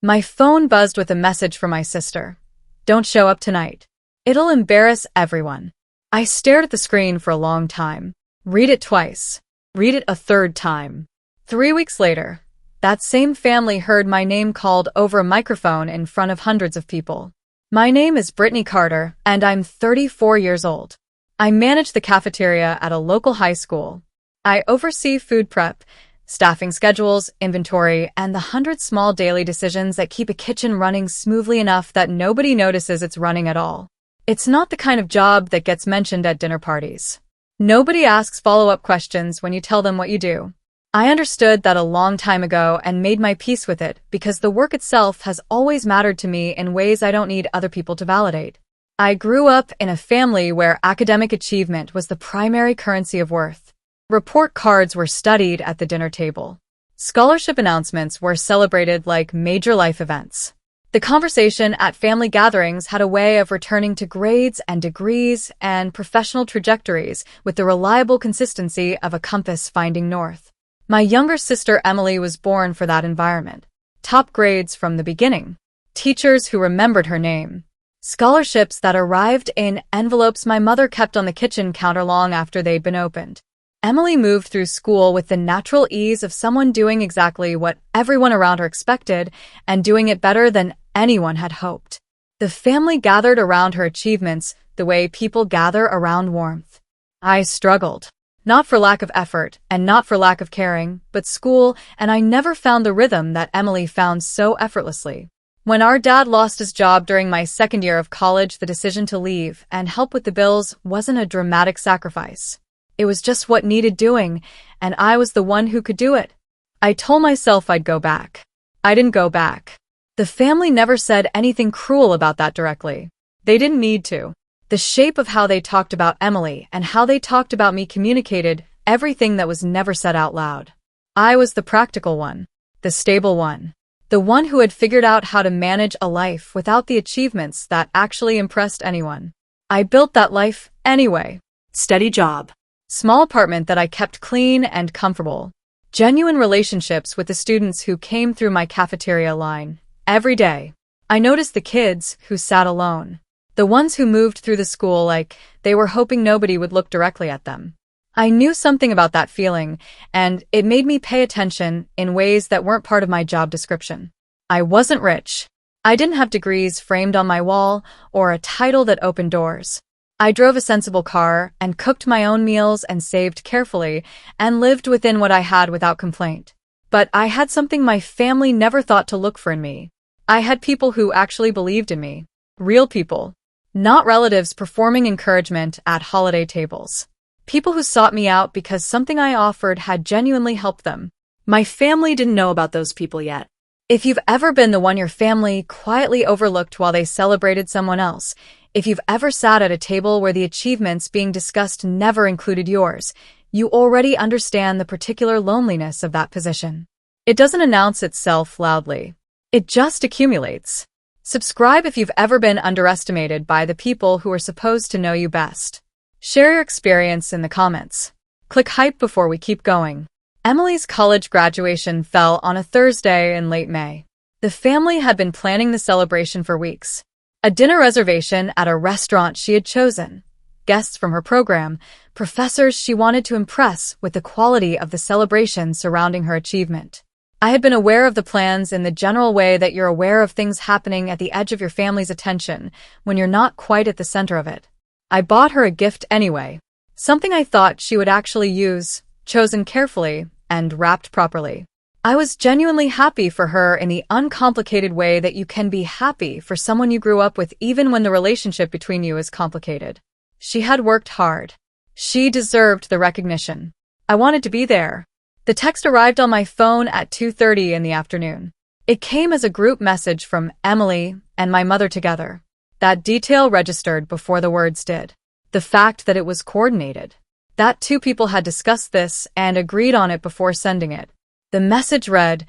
My phone buzzed with a message from my sister. Don't show up tonight. It'll embarrass everyone. I stared at the screen for a long time. Read it twice. Read it a third time. 3 weeks later, that same family heard my name called over a microphone in front of hundreds of people. My name is Brittany Carter, and I'm 34 years old. I manage the cafeteria at a local high school. I oversee food prep, staffing schedules, inventory, and the 100 small daily decisions that keep a kitchen running smoothly enough that nobody notices it's running at all. It's not the kind of job that gets mentioned at dinner parties. Nobody asks follow-up questions when you tell them what you do. I understood that a long time ago and made my peace with it because the work itself has always mattered to me in ways I don't need other people to validate. I grew up in a family where academic achievement was the primary currency of worth. Report cards were studied at the dinner table. Scholarship announcements were celebrated like major life events. The conversation at family gatherings had a way of returning to grades and degrees and professional trajectories with the reliable consistency of a compass finding north. My younger sister Emily was born for that environment. Top grades from the beginning. Teachers who remembered her name. Scholarships that arrived in envelopes my mother kept on the kitchen counter long after they'd been opened. Emily moved through school with the natural ease of someone doing exactly what everyone around her expected and doing it better than anyone had hoped. The family gathered around her achievements the way people gather around warmth. I struggled. Not for lack of effort and not for lack of caring, but school, and I never found the rhythm that Emily found so effortlessly. When our dad lost his job during my second year of college, the decision to leave and help with the bills wasn't a dramatic sacrifice. It was just what needed doing, and I was the one who could do it. I told myself I'd go back. I didn't go back. The family never said anything cruel about that directly. They didn't need to. The shape of how they talked about Emily and how they talked about me communicated everything that was never said out loud. I was the practical one, the stable one, the one who had figured out how to manage a life without the achievements that actually impressed anyone. I built that life anyway. Steady job. Small apartment that I kept clean and comfortable. Genuine relationships with the students who came through my cafeteria line. Every day. I noticed the kids who sat alone. The ones who moved through the school like they were hoping nobody would look directly at them. I knew something about that feeling, and it made me pay attention in ways that weren't part of my job description. I wasn't rich. I didn't have degrees framed on my wall or a title that opened doors. I drove a sensible car and cooked my own meals and saved carefully and lived within what I had without complaint. But I had something my family never thought to look for in me. I had people who actually believed in me. Real people. Not relatives performing encouragement at holiday tables. People who sought me out because something I offered had genuinely helped them. My family didn't know about those people yet. If you've ever been the one your family quietly overlooked while they celebrated someone else, if you've ever sat at a table where the achievements being discussed never included yours, you already understand the particular loneliness of that position. It doesn't announce itself loudly. It just accumulates. Subscribe if you've ever been underestimated by the people who are supposed to know you best. Share your experience in the comments. Click hype before we keep going. Emily's college graduation fell on a Thursday in late May. The family had been planning the celebration for weeks. A dinner reservation at a restaurant she had chosen. Guests from her program, professors she wanted to impress with the quality of the celebration surrounding her achievement. I had been aware of the plans in the general way that you're aware of things happening at the edge of your family's attention when you're not quite at the center of it. I bought her a gift anyway. Something I thought she would actually use, chosen carefully, and wrapped properly. I was genuinely happy for her in the uncomplicated way that you can be happy for someone you grew up with even when the relationship between you is complicated. She had worked hard. She deserved the recognition. I wanted to be there. The text arrived on my phone at 2:30 in the afternoon. It came as a group message from Emily and my mother together. That detail registered before the words did. The fact that it was coordinated. That two people had discussed this and agreed on it before sending it. The message read,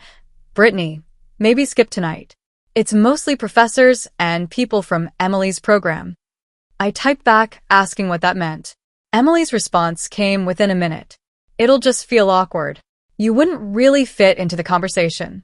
Brittany, maybe skip tonight. It's mostly professors and people from Emily's program. I typed back, asking what that meant. Emily's response came within a minute. It'll just feel awkward. You wouldn't really fit into the conversation.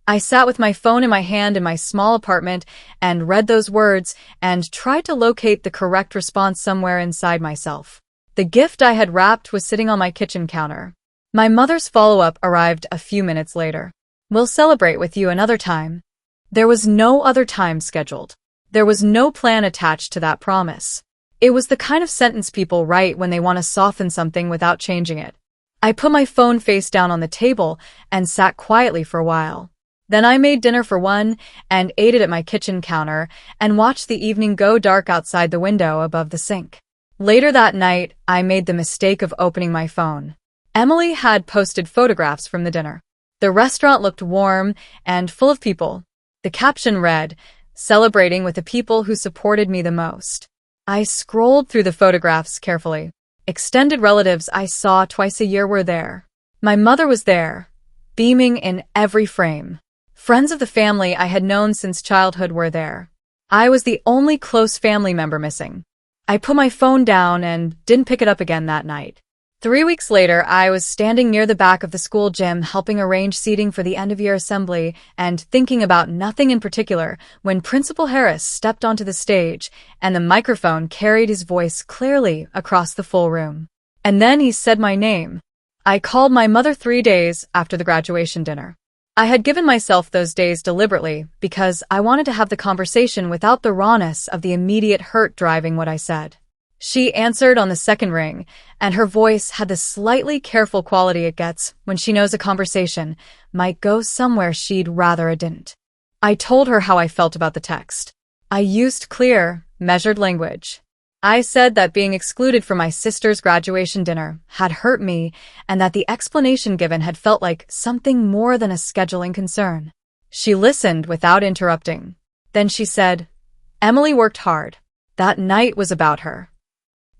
I sat with my phone in my hand in my small apartment and read those words and tried to locate the correct response somewhere inside myself. The gift I had wrapped was sitting on my kitchen counter. My mother's follow-up arrived a few minutes later. "We'll celebrate with you another time." There was no other time scheduled. There was no plan attached to that promise. It was the kind of sentence people write when they want to soften something without changing it. I put my phone face down on the table and sat quietly for a while. Then I made dinner for one and ate it at my kitchen counter and watched the evening go dark outside the window above the sink. Later that night, I made the mistake of opening my phone. Emily had posted photographs from the dinner. The restaurant looked warm and full of people. The caption read, "Celebrating with the people who supported me the most." I scrolled through the photographs carefully. Extended relatives I saw twice a year were there. My mother was there, beaming in every frame. Friends of the family I had known since childhood were there. I was the only close family member missing. I put my phone down and didn't pick it up again that night. 3 weeks later, I was standing near the back of the school gym helping arrange seating for the end-of-year assembly and thinking about nothing in particular when Principal Harris stepped onto the stage and the microphone carried his voice clearly across the full room. And then he said my name. I called my mother 3 days after the graduation dinner. I had given myself those days deliberately because I wanted to have the conversation without the rawness of the immediate hurt driving what I said. She answered on the second ring, and her voice had the slightly careful quality it gets when she knows a conversation might go somewhere she'd rather it didn't. I told her how I felt about the text. I used clear, measured language. I said that being excluded from my sister's graduation dinner had hurt me and that the explanation given had felt like something more than a scheduling concern. She listened without interrupting. Then she said, "Emily worked hard. That night was about her."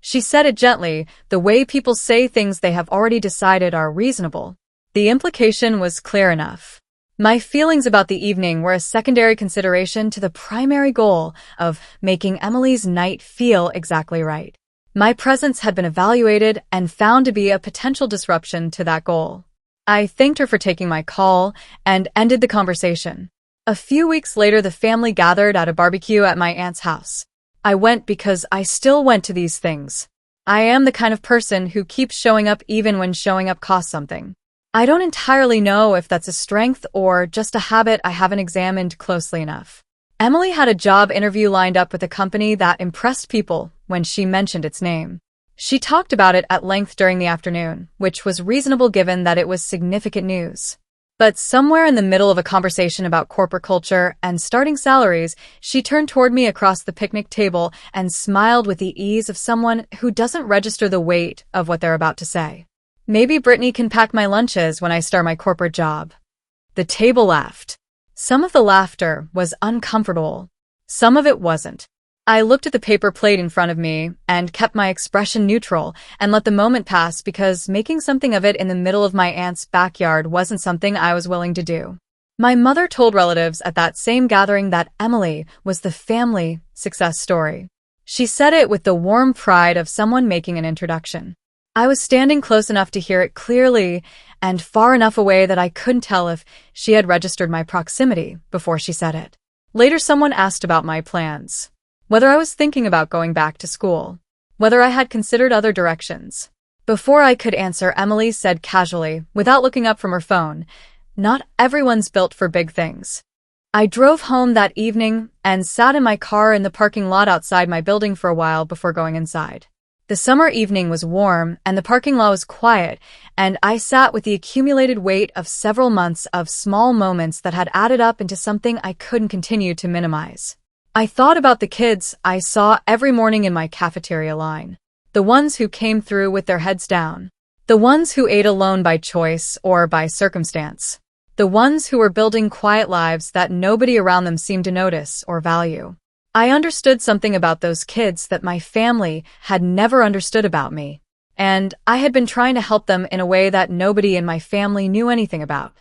She said it gently, the way people say things they have already decided are reasonable. The implication was clear enough. My feelings about the evening were a secondary consideration to the primary goal of making Emily's night feel exactly right. My presence had been evaluated and found to be a potential disruption to that goal. I thanked her for taking my call and ended the conversation. A few weeks later, the family gathered at a barbecue at my aunt's house. I went because I still went to these things. I am the kind of person who keeps showing up even when showing up costs something. I don't entirely know if that's a strength or just a habit I haven't examined closely enough. Emily had a job interview lined up with a company that impressed people when she mentioned its name. She talked about it at length during the afternoon, which was reasonable given that it was significant news. But somewhere in the middle of a conversation about corporate culture and starting salaries, she turned toward me across the picnic table and smiled with the ease of someone who doesn't register the weight of what they're about to say. "Maybe Brittany can pack my lunches when I start my corporate job." The table laughed. Some of the laughter was uncomfortable. Some of it wasn't. I looked at the paper plate in front of me and kept my expression neutral and let the moment pass because making something of it in the middle of my aunt's backyard wasn't something I was willing to do. My mother told relatives at that same gathering that Emily was the family success story. She said it with the warm pride of someone making an introduction. I was standing close enough to hear it clearly and far enough away that I couldn't tell if she had registered my proximity before she said it. Later, someone asked about my plans. Whether I was thinking about going back to school, whether I had considered other directions. Before I could answer, Emily said casually, without looking up from her phone, "Not everyone's built for big things." I drove home that evening and sat in my car in the parking lot outside my building for a while before going inside. The summer evening was warm and the parking lot was quiet, and I sat with the accumulated weight of several months of small moments that had added up into something I couldn't continue to minimize. I thought about the kids I saw every morning in my cafeteria line. The ones who came through with their heads down. The ones who ate alone by choice or by circumstance. The ones who were building quiet lives that nobody around them seemed to notice or value. I understood something about those kids that my family had never understood about me. And I had been trying to help them in a way that nobody in my family knew anything about.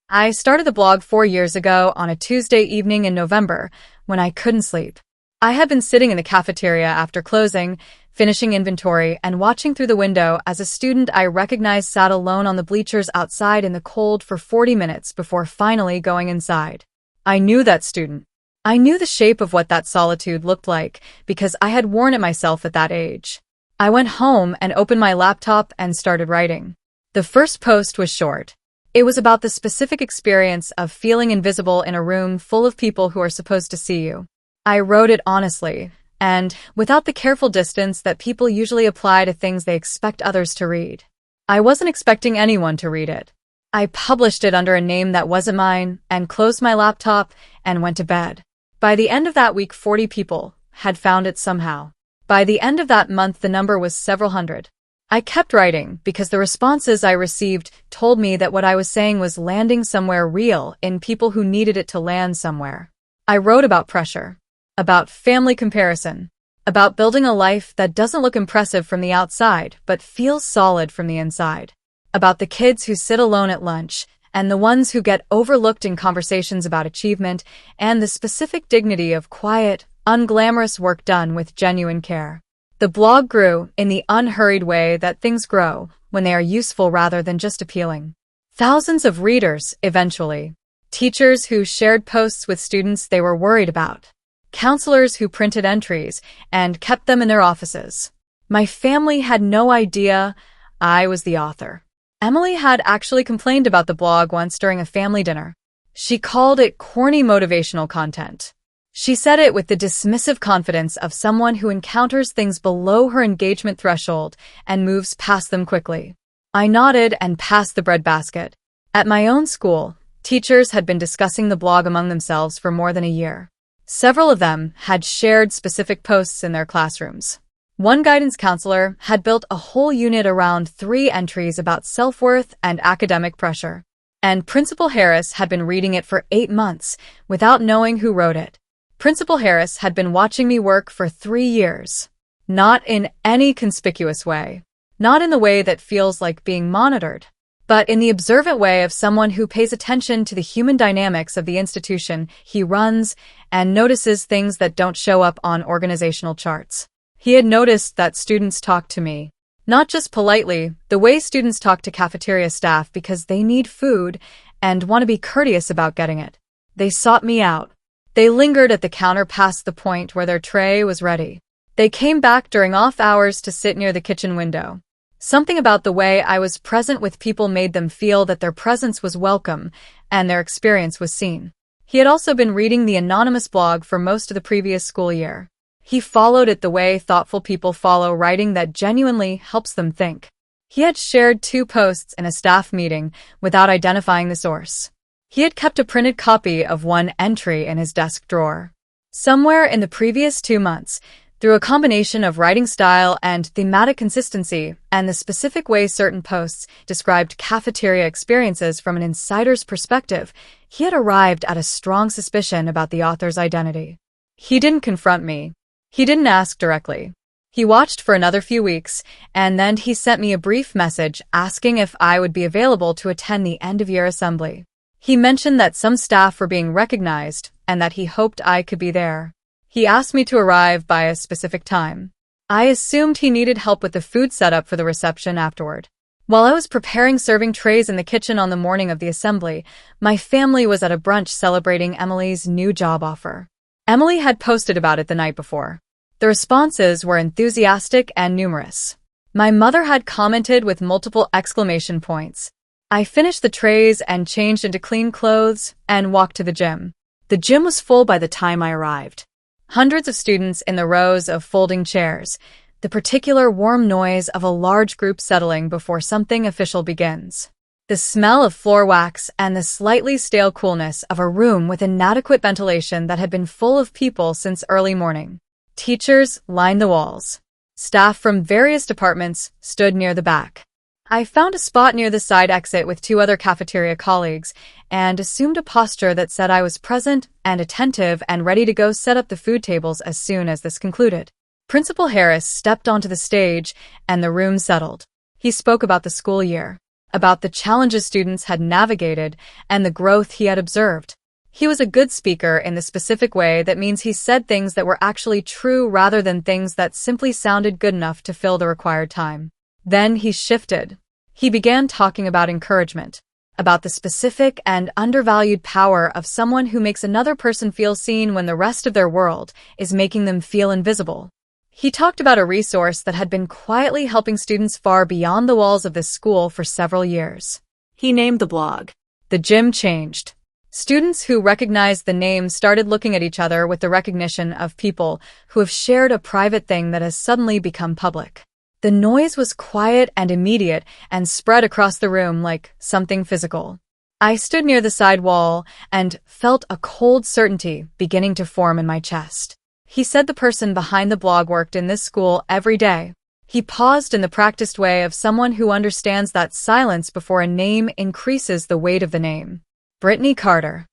I started the blog 4 years ago on a Tuesday evening in November when I couldn't sleep. I had been sitting in the cafeteria after closing, finishing inventory and watching through the window as a student I recognized sat alone on the bleachers outside in the cold for 40 minutes before finally going inside. I knew that student. I knew the shape of what that solitude looked like because I had worn it myself at that age. I went home and opened my laptop and started writing. The first post was short. It was about the specific experience of feeling invisible in a room full of people who are supposed to see you. I wrote it honestly, and without the careful distance that people usually apply to things they expect others to read. I wasn't expecting anyone to read it. I published it under a name that wasn't mine and closed my laptop and went to bed. By the end of that week, 40 people had found it somehow. By the end of that month, the number was several hundred. I kept writing because the responses I received told me that what I was saying was landing somewhere real in people who needed it to land somewhere. I wrote about pressure, about family comparison, about building a life that doesn't look impressive from the outside but feels solid from the inside, about the kids who sit alone at lunch and the ones who get overlooked in conversations about achievement, and the specific dignity of quiet, unglamorous work done with genuine care. The blog grew in the unhurried way that things grow when they are useful rather than just appealing. Thousands of readers, eventually. Teachers who shared posts with students they were worried about. Counselors who printed entries and kept them in their offices. My family had no idea I was the author. Emily had actually complained about the blog once during a family dinner. She called it corny motivational content. She said it with the dismissive confidence of someone who encounters things below her engagement threshold and moves past them quickly. I nodded and passed the breadbasket. At my own school, teachers had been discussing the blog among themselves for more than a year. Several of them had shared specific posts in their classrooms. One guidance counselor had built a whole unit around 3 entries about self-worth and academic pressure. And Principal Harris had been reading it for 8 months without knowing who wrote it. Principal Harris had been watching me work for 3 years. Not in any conspicuous way. Not in the way that feels like being monitored. But in the observant way of someone who pays attention to the human dynamics of the institution he runs and notices things that don't show up on organizational charts. He had noticed that students talk to me. Not just politely, the way students talk to cafeteria staff because they need food and want to be courteous about getting it. They sought me out. They lingered at the counter past the point where their tray was ready. They came back during off hours to sit near the kitchen window. Something about the way I was present with people made them feel that their presence was welcome and their experience was seen. He had also been reading the anonymous blog for most of the previous school year. He followed it the way thoughtful people follow writing that genuinely helps them think. He had shared 2 posts in a staff meeting without identifying the source. He had kept a printed copy of one entry in his desk drawer. Somewhere in the previous 2 months, through a combination of writing style and thematic consistency and the specific way certain posts described cafeteria experiences from an insider's perspective, he had arrived at a strong suspicion about the author's identity. He didn't confront me. He didn't ask directly. He watched for another few weeks, and then he sent me a brief message asking if I would be available to attend the end-of-year assembly. He mentioned that some staff were being recognized and that he hoped I could be there. He asked me to arrive by a specific time. I assumed he needed help with the food setup for the reception afterward. While I was preparing serving trays in the kitchen on the morning of the assembly, my family was at a brunch celebrating Emily's new job offer. Emily had posted about it the night before. The responses were enthusiastic and numerous. My mother had commented with multiple exclamation points. I finished the trays and changed into clean clothes and walked to the gym. The gym was full by the time I arrived. Hundreds of students in the rows of folding chairs, the particular warm noise of a large group settling before something official begins. The smell of floor wax and the slightly stale coolness of a room with inadequate ventilation that had been full of people since early morning. Teachers lined the walls. Staff from various departments stood near the back. I found a spot near the side exit with 2 other cafeteria colleagues and assumed a posture that said I was present and attentive and ready to go set up the food tables as soon as this concluded. Principal Harris stepped onto the stage and the room settled. He spoke about the school year, about the challenges students had navigated and the growth he had observed. He was a good speaker in the specific way that means he said things that were actually true rather than things that simply sounded good enough to fill the required time. Then he shifted. He began talking about encouragement, about the specific and undervalued power of someone who makes another person feel seen when the rest of their world is making them feel invisible. He talked about a resource that had been quietly helping students far beyond the walls of this school for several years. He named the blog. The gym changed. Students who recognized the name started looking at each other with the recognition of people who have shared a private thing that has suddenly become public. The noise was quiet and immediate and spread across the room like something physical. I stood near the side wall and felt a cold certainty beginning to form in my chest. He said the person behind the blog worked in this school every day. He paused in the practiced way of someone who understands that silence before a name increases the weight of the name. Brittany Carter.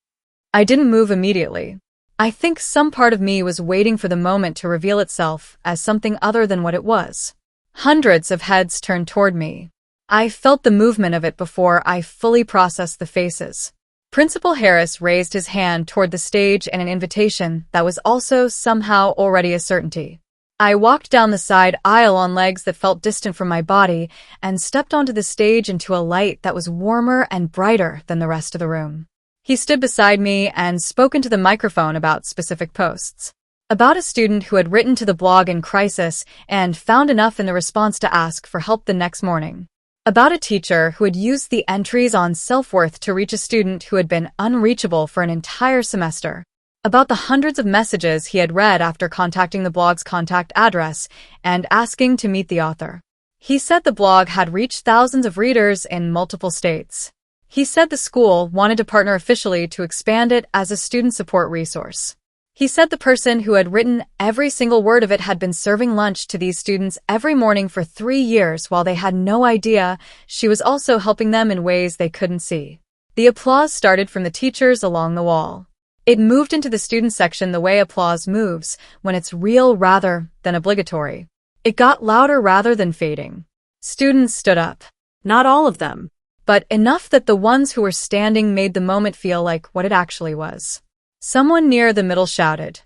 I didn't move immediately. I think some part of me was waiting for the moment to reveal itself as something other than what it was. Hundreds of heads turned toward me. I felt the movement of it before I fully processed the faces. Principal Harris raised his hand toward the stage in an invitation that was also somehow already a certainty. I walked down the side aisle on legs that felt distant from my body and stepped onto the stage into a light that was warmer and brighter than the rest of the room. He stood beside me and spoke into the microphone about specific posts. About a student who had written to the blog in crisis and found enough in the response to ask for help the next morning. About a teacher who had used the entries on self-worth to reach a student who had been unreachable for an entire semester. About the hundreds of messages he had read after contacting the blog's contact address and asking to meet the author. He said the blog had reached thousands of readers in multiple states. He said the school wanted to partner officially to expand it as a student support resource. He said the person who had written every single word of it had been serving lunch to these students every morning for 3 years while they had no idea she was also helping them in ways they couldn't see. The applause started from the teachers along the wall. It moved into the student section the way applause moves when it's real rather than obligatory. It got louder rather than fading. Students stood up. Not all of them, but enough that the ones who were standing made the moment feel like what it actually was. Someone near the middle shouted,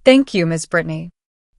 "Thank you, Ms. Brittany."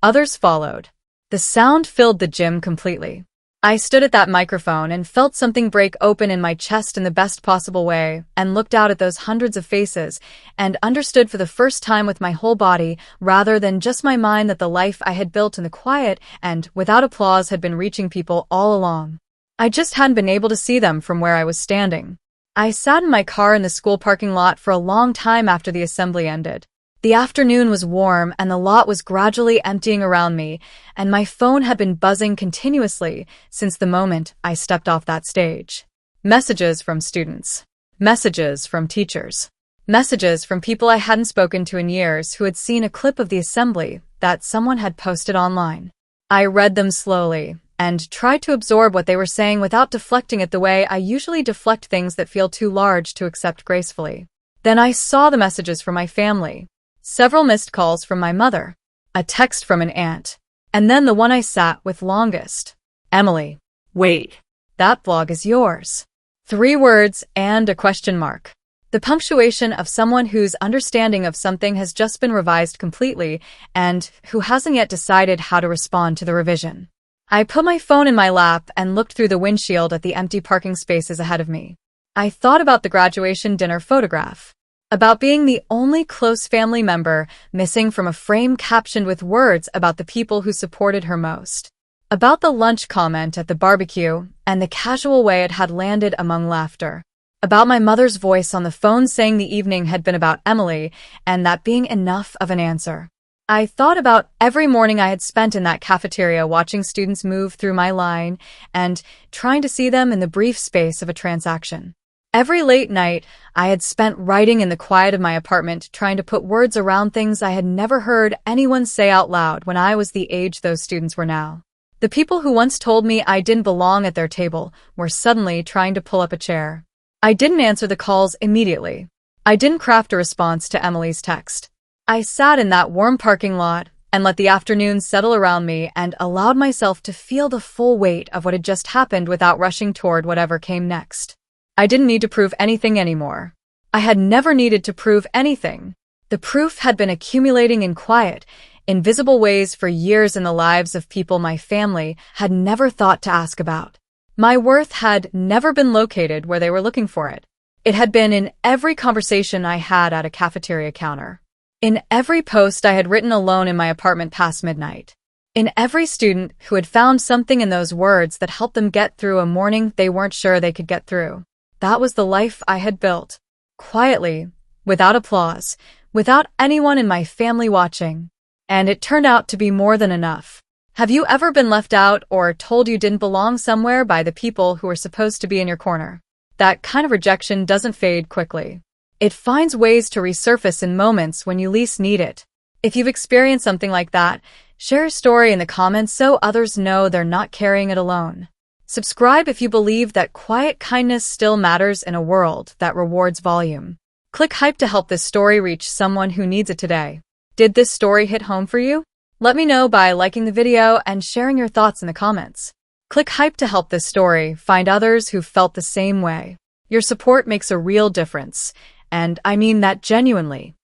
Others followed. The sound filled the gym completely. I stood at that microphone and felt something break open in my chest in the best possible way and looked out at those hundreds of faces and understood for the first time with my whole body rather than just my mind that the life I had built in the quiet and without applause had been reaching people all along. I just hadn't been able to see them from where I was standing. I sat in my car in the school parking lot for a long time after the assembly ended. The afternoon was warm and the lot was gradually emptying around me, and my phone had been buzzing continuously since the moment I stepped off that stage. Messages from students. Messages from teachers. Messages from people I hadn't spoken to in years who had seen a clip of the assembly that someone had posted online. I read them slowly and tried to absorb what they were saying without deflecting it the way I usually deflect things that feel too large to accept gracefully. Then I saw the messages from my family. Several missed calls from my mother. A text from an aunt. And then the one I sat with longest. Emily. Wait. That blog is yours. 3 words and a question mark. The punctuation of someone whose understanding of something has just been revised completely and who hasn't yet decided how to respond to the revision. I put my phone in my lap and looked through the windshield at the empty parking spaces ahead of me. I thought about the graduation dinner photograph. About being the only close family member missing from a frame captioned with words about the people who supported her most. About the lunch comment at the barbecue and the casual way it had landed among laughter. About my mother's voice on the phone saying the evening had been about Emily and that being enough of an answer. I thought about every morning I had spent in that cafeteria watching students move through my line and trying to see them in the brief space of a transaction. Every late night I had spent writing in the quiet of my apartment trying to put words around things I had never heard anyone say out loud when I was the age those students were now. The people who once told me I didn't belong at their table were suddenly trying to pull up a chair. I didn't answer the calls immediately. I didn't craft a response to Emily's text. I sat in that warm parking lot and let the afternoon settle around me and allowed myself to feel the full weight of what had just happened without rushing toward whatever came next. I didn't need to prove anything anymore. I had never needed to prove anything. The proof had been accumulating in quiet, invisible ways for years in the lives of people my family had never thought to ask about. My worth had never been located where they were looking for it. It had been in every conversation I had at a cafeteria counter. In every post I had written alone in my apartment past midnight. In every student who had found something in those words that helped them get through a morning they weren't sure they could get through. That was the life I had built. Quietly, without applause, without anyone in my family watching. And it turned out to be more than enough. Have you ever been left out or told you didn't belong somewhere by the people who were supposed to be in your corner? That kind of rejection doesn't fade quickly. It finds ways to resurface in moments when you least need it. If you've experienced something like that, share your story in the comments so others know they're not carrying it alone. Subscribe if you believe that quiet kindness still matters in a world that rewards volume. Click hype to help this story reach someone who needs it today. Did this story hit home for you? Let me know by liking the video and sharing your thoughts in the comments. Click hype to help this story find others who felt the same way. Your support makes a real difference, and I mean that genuinely.